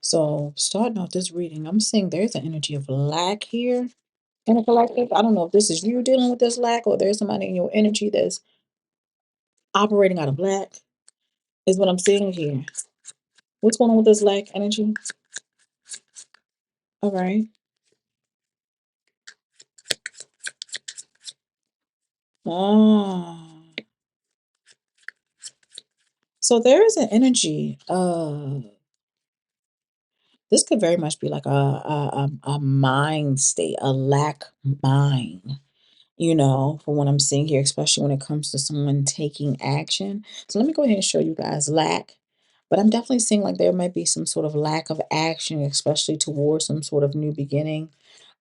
So starting off this reading, I'm seeing there's an energy of lack here in a collective. I don't know if this is you dealing with this lack or there's somebody in your energy that's operating out of lack, is what I'm seeing here. What's going on with this lack energy? All right. Oh. So there is an energy. This could very much be like a mind state, a lack mind. For what I'm seeing here, especially when it comes to someone taking action. So let me go ahead and show you guys lack. But I'm definitely seeing like there might be some sort of lack of action, especially towards some sort of new beginning.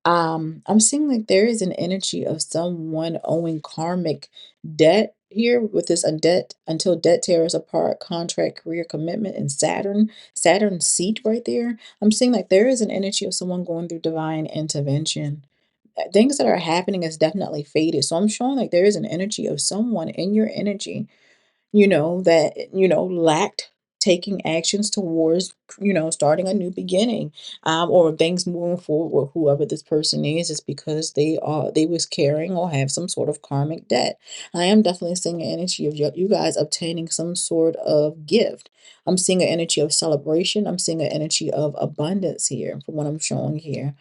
I'm seeing like there is an energy of someone owing karmic debt here with this debt until debt tears apart, contract, career commitment, and Saturn seat right there. I'm seeing like there is an energy of someone going through divine intervention. Things that are happening is definitely faded. So I'm showing like there is an energy of someone in your energy, that lacked taking actions towards, starting a new beginning, or things moving forward with whoever this person is because they was carrying or have some sort of karmic debt. I am definitely seeing an energy of you guys obtaining some sort of gift. I'm seeing an energy of celebration. I'm seeing an energy of abundance here from what I'm showing here.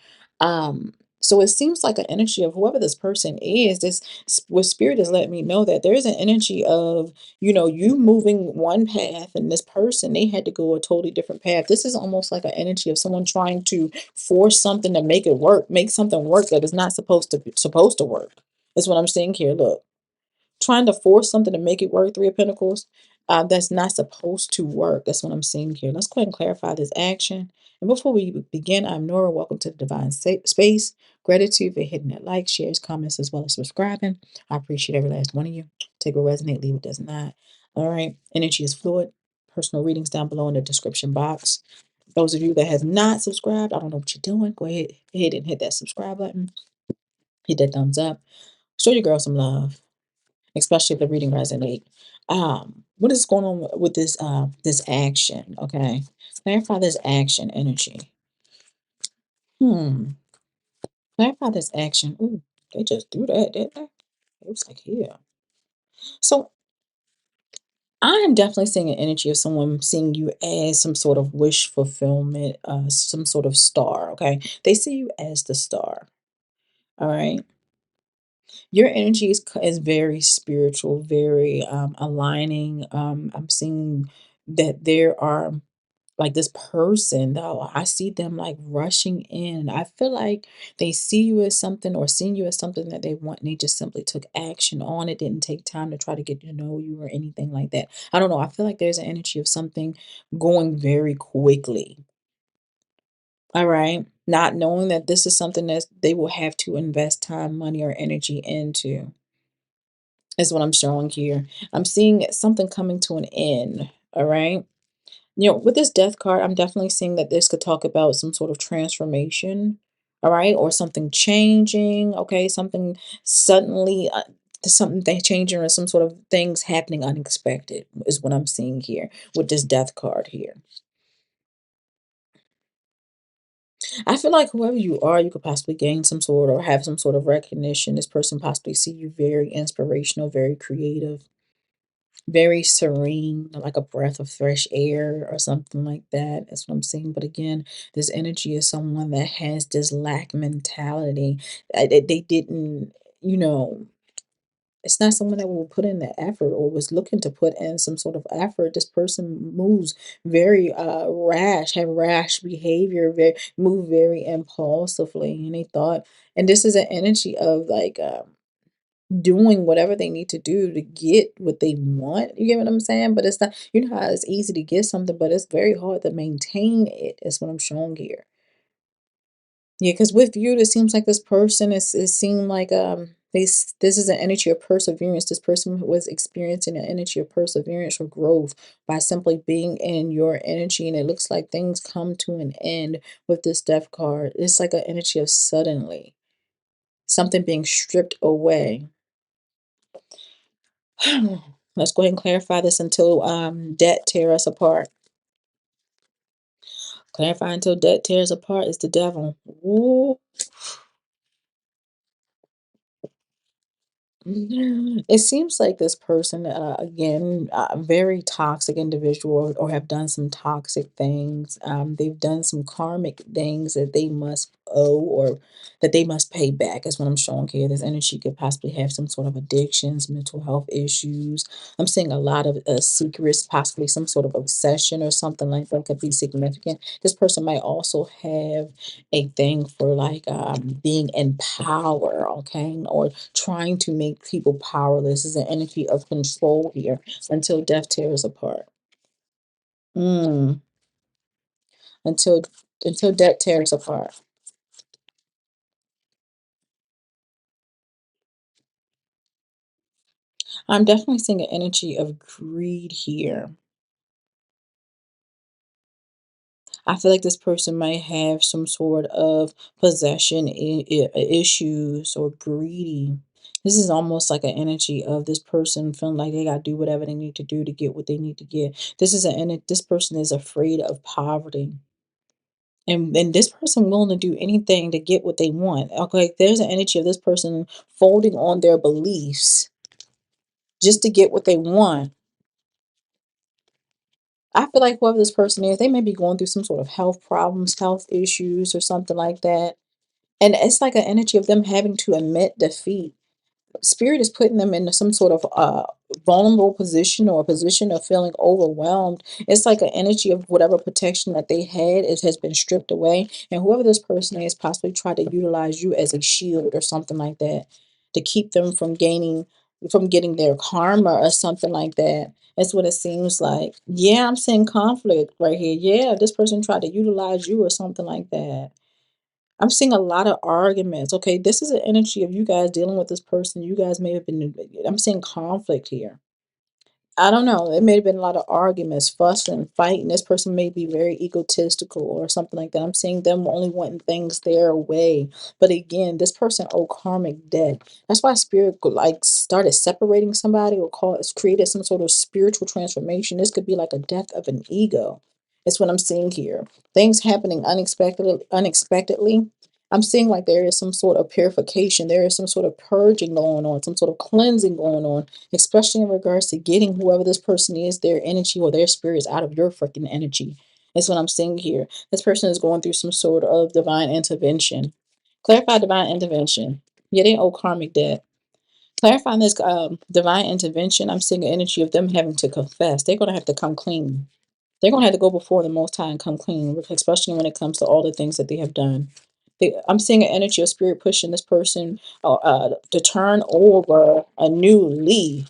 So it seems like an energy of whoever this person is. What spirit is letting me know that there is an energy of you moving one path and this person, they had to go a totally different path. This is almost like an energy of someone trying to force something to make it work, make something work that is not supposed to work. That's what I'm seeing here. Look, trying to force something to make it work, Three of Pentacles, that's not supposed to work. That's what I'm seeing here. Let's go ahead and clarify this action. And before we begin, I'm Nora. Welcome to the Divine Space. Gratitude for hitting that like, shares, comments, as well as subscribing. I appreciate every last one of you. Take what resonate, leave what does not. All right. Energy is fluid. Personal readings down below in the description box. Those of you that have not subscribed, I don't know what you're doing. Go ahead and hit that subscribe button. Hit that thumbs up. Show your girl some love, especially if the reading resonate. What is going on with this action? Okay, clarify this action energy. Hmm, clarify this action. Ooh, they just do that, didn't they? It was like here. So I am definitely seeing an energy of someone seeing you as some sort of wish fulfillment, some sort of star. Okay, they see you as the star. All right. Your energy is very spiritual, very aligning. I'm seeing that there are like this person though. I see them like rushing in. I feel like they see you as something or seeing you as something that they want, and they just simply took action on it. Didn't take time to try to get to know you or anything like that. I don't know. I feel like there's an energy of something going very quickly. All right. Not knowing that this is something that they will have to invest time, money, or energy into is what I'm showing here. I'm seeing something coming to an end. All right. With this death card, I'm definitely seeing that this could talk about some sort of transformation. All right. Or something changing. Okay. Something suddenly, something they changing or some sort of things happening unexpected is what I'm seeing here with this death card here. I feel like whoever you are, you could possibly gain some sort or have some sort of recognition. This person possibly see you very inspirational, very creative, very serene, like a breath of fresh air or something like that. That's what I'm seeing. But again, this energy is someone that has this lack mentality. They didn't, you know, it's not someone that will put in the effort or was looking to put in some sort of effort. This person moves very rash, have rash behavior, move very impulsively. And they thought, and this is an energy of like doing whatever they need to do to get what they want. You get what I'm saying? But it's not, how it's easy to get something, but it's very hard to maintain it, is what I'm showing here. Yeah, because with you, it seems like this person it seemed like this is an energy of perseverance. This person was experiencing an energy of perseverance or growth by simply being in your energy, and it looks like things come to an end with this death card. It's like an energy of suddenly something being stripped away. Let's go ahead and clarify this until debt tear us apart. Clarify until death tears apart is the devil. Ooh. It seems like this person, again, very toxic individual or have done some toxic things. They've done some karmic things that they must owe or that they must pay back, is what I'm showing here. This energy could possibly have some sort of addictions, mental health issues. I'm seeing a lot of secrets, possibly some sort of obsession or something like that could be significant. This person might also have a thing for like being in power, okay, or trying to make people powerless. Is an energy of control here until death tears apart. Mm, until death tears apart. I'm definitely seeing an energy of greed here. I feel like this person might have some sort of possession issues or greedy. This is almost like an energy of this person feeling like they gotta do whatever they need to do to get what they need to get. This person is afraid of poverty. And this person willing to do anything to get what they want. Okay, there's an energy of this person folding on their beliefs just to get what they want. I feel like whoever this person is, they may be going through some sort of health problems, health issues, or something like that. And it's like an energy of them having to admit defeat. Spirit is putting them into some sort of vulnerable position or a position of feeling overwhelmed. It's like an energy of whatever protection that they had it has been stripped away, and whoever this person is possibly tried to utilize you as a shield or something like that to keep them from getting their karma or something like that. That's what it seems like. Yeah, I'm seeing conflict right here. Yeah, this person tried to utilize you or something like that. I'm seeing a lot of arguments. Okay, this is an energy of you guys dealing with this person. You guys may have been, I'm seeing conflict here. I don't know. It may have been a lot of arguments, fussing, fighting. This person may be very egotistical or something like that. I'm seeing them only wanting things their way. But again, this person owed karmic debt. That's why spirit like started separating somebody or created some sort of spiritual transformation. This could be like a death of an ego. That's what I'm seeing here. Things happening unexpectedly. I'm seeing like there is some sort of purification. There is some sort of purging going on, some sort of cleansing going on, especially in regards to getting whoever this person is, their energy or their spirits out of your freaking energy. That's what I'm seeing here. This person is going through some sort of divine intervention. Clarify divine intervention. Yeah, they owe karmic debt. Clarifying this divine intervention, I'm seeing an energy of them having to confess. They're going to have to come clean. They're going to have to go before the Most High and come clean, especially when it comes to all the things that they have done. I'm seeing an energy of spirit pushing this person to turn over a new leaf.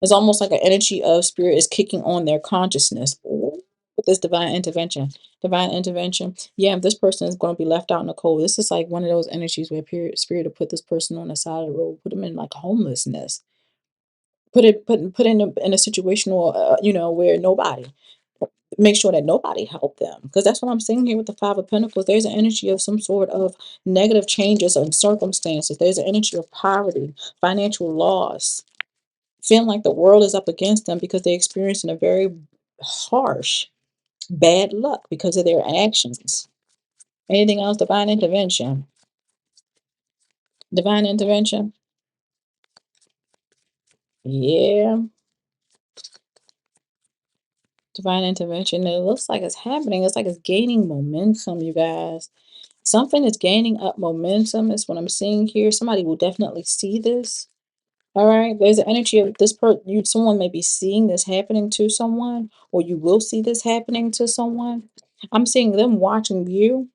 It's almost like an energy of spirit is kicking on their consciousness. Ooh, with this divine intervention. Divine intervention. Yeah, this person is going to be left out in the cold. This is like one of those energies where spirit will put this person on the side of the road, put them in like homelessness, put in a situation or where nobody make sure that nobody helped them, because that's what I'm seeing here with the Five of Pentacles. There's an energy of some sort of negative changes and circumstances. There's an energy of poverty, financial loss, feeling like the world is up against them because they're experiencing a very harsh bad luck because of their actions. Anything else? Divine intervention. Divine intervention. Yeah, divine intervention. It looks like it's happening. It's like it's gaining momentum, you guys. Something is gaining up momentum is what I'm seeing here. Somebody will definitely see this. All right. There's an energy of someone may be seeing this happening to someone, or you will see this happening to someone. I'm seeing them watching you.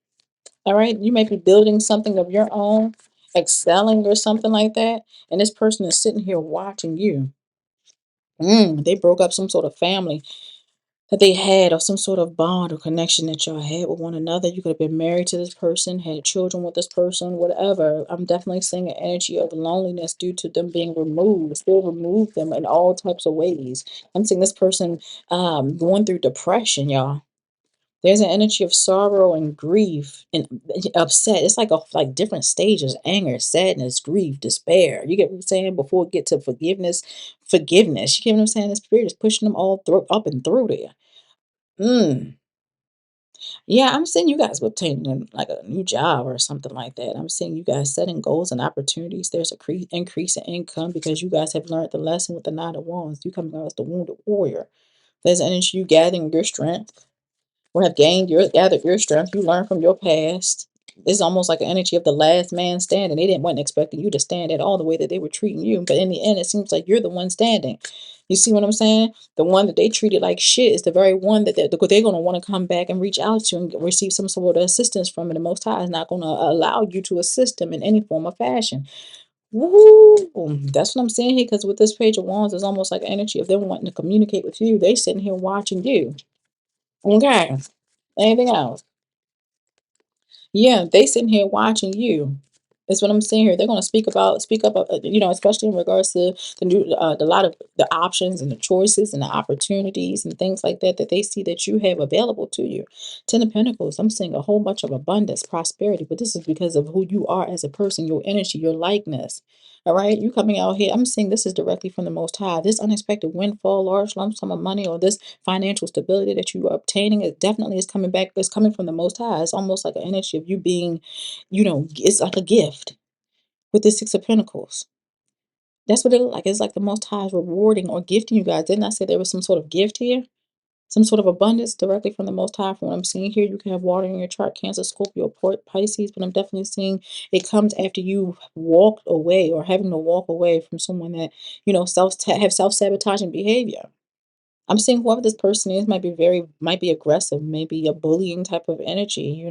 All right. You may be building something of your own, excelling or something like that. And this person is sitting here watching you. They broke up some sort of family that they had, or some sort of bond or connection that y'all had with one another. You could have been married to this person, had children with this person, whatever. I'm definitely seeing an energy of loneliness due to them being removed. Still remove them in all types of ways. I'm seeing this person going through depression, y'all. There's an energy of sorrow and grief and upset. It's like different stages: anger, sadness, grief, despair. You get what I'm saying? Before it get to forgiveness. You get what I'm saying? The spirit is pushing them all through up and through there. Mm. Yeah, I'm seeing you guys obtaining like a new job or something like that. I'm seeing you guys setting goals and opportunities. There's a increase in income because you guys have learned the lesson with the Nine of Wands. You coming out as the wounded warrior. There's energy you gathering your strength or have gathered your strength. You learn from your past. It's almost like an energy of the last man standing. They didn't wasn't expecting you to stand at all the way that they were treating you. But in the end, it seems like you're the one standing. You see what I'm saying? The one that they treated like shit is the very one that they're going to want to come back and reach out to and receive some sort of assistance from. And the Most High is not going to allow you to assist them in any form or fashion. Woo! That's what I'm saying here. Because with this Page of Wands, it's almost like an energy of them wanting to communicate with you. They sitting here watching you. Okay. Anything else? Yeah, they sitting here watching you. That's what I'm saying here. They're going to speak up, especially in regards to the lot of the options and the choices and the opportunities and things like that that they see that you have available to you. Ten of Pentacles, I'm seeing a whole bunch of abundance, prosperity, but this is because of who you are as a person, your energy, your likeness. All right, you coming out here. I'm saying this is directly from the Most High. This unexpected windfall, large lump sum of money, or this financial stability that you are obtaining, it definitely is coming back. It's coming from the Most High. It's almost like an energy of you being, it's like a gift with the Six of Pentacles. That's what it look like. It's like the Most High is rewarding or gifting you guys. Didn't I say there was some sort of gift here? Some sort of abundance directly from the Most High. From what I'm seeing here, you can have water in your chart, Cancer, Scorpio, Pisces, but I'm definitely seeing it comes after you walked away or having to walk away from someone that, have self-sabotaging behavior. I'm seeing whoever this person is might be aggressive, maybe a bullying type of energy,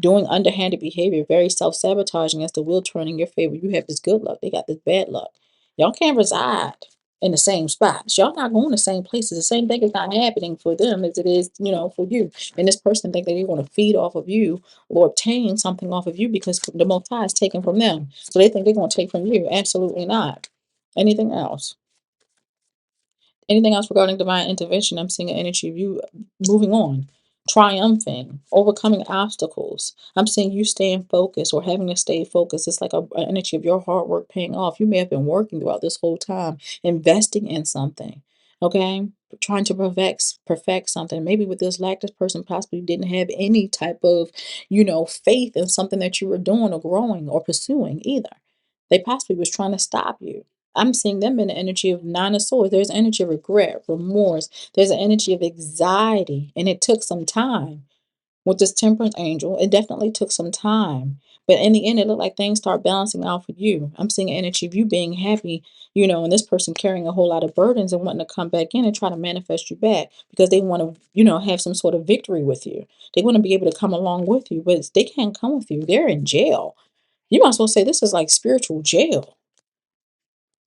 doing underhanded behavior, very self-sabotaging as the wheel turn in your favor. You have this good luck, they got this bad luck. Y'all can't reside in the same spots. Y'all not going the same places. The same thing is not happening for them as it is, for you. And this person think that they want to feed off of you or obtain something off of you because the Most High is taken from them. So they think they're going to take from you. Absolutely not. Anything else? Anything else regarding divine intervention? I'm seeing an energy of you moving on, triumphing, overcoming obstacles. I'm seeing you staying focused or having to stay focused. It's like an energy of your hard work paying off. You may have been working throughout this whole time, investing in something, okay? Trying to perfect something. Maybe with this lack, this person possibly didn't have any type of, faith in something that you were doing or growing or pursuing either. They possibly was trying to stop you. I'm seeing them in the energy of Nine of Swords. There's energy of regret, remorse. There's an energy of anxiety, and it took some time. With this Temperance angel, it definitely took some time. But in the end, it looked like things start balancing out for you. I'm seeing an energy of you being happy, and this person carrying a whole lot of burdens and wanting to come back in and try to manifest you back because they want to, have some sort of victory with you. They want to be able to come along with you, but they can't come with you. They're in jail. You might as well say this is like spiritual jail.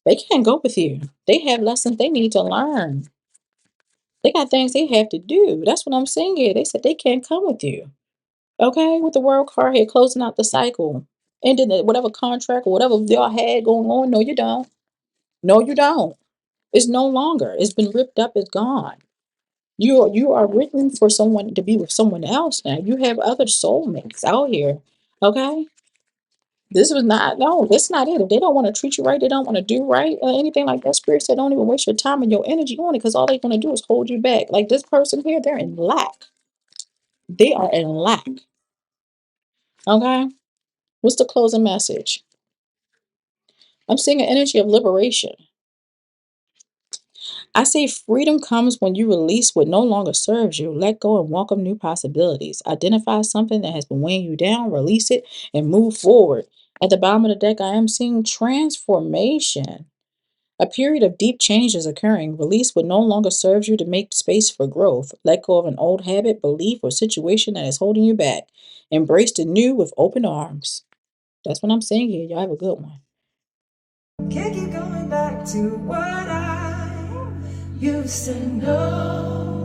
They can't go with you. They have lessons they need to learn. They got things they have to do. That's what I'm saying here. They said they can't come with you. Okay? With the world card here, closing out the cycle. Ending whatever contract or whatever y'all had going on. No, you don't. No, you don't. It's no longer. It's been ripped up. It's gone. You are written for someone to be with someone else now. You have other soulmates out here. Okay? This was not, no, that's not it. If they don't want to treat you right, they don't want to do right, or anything like that. Spirit said, don't even waste your time and your energy on it because all they're going to do is hold you back. Like this person here, they're in lack. They are in lack. Okay? What's the closing message? I'm seeing an energy of liberation. I say freedom comes when you release what no longer serves you. Let go and welcome new possibilities. Identify something that has been weighing you down, release it, and move forward. At the bottom of the deck, I am seeing transformation. A period of deep change is occurring. Release what no longer serves you to make space for growth. Let go of an old habit, belief, or situation that is holding you back. Embrace the new with open arms. That's what I'm saying here. Y'all have a good one. Can't keep going back to what I used to know.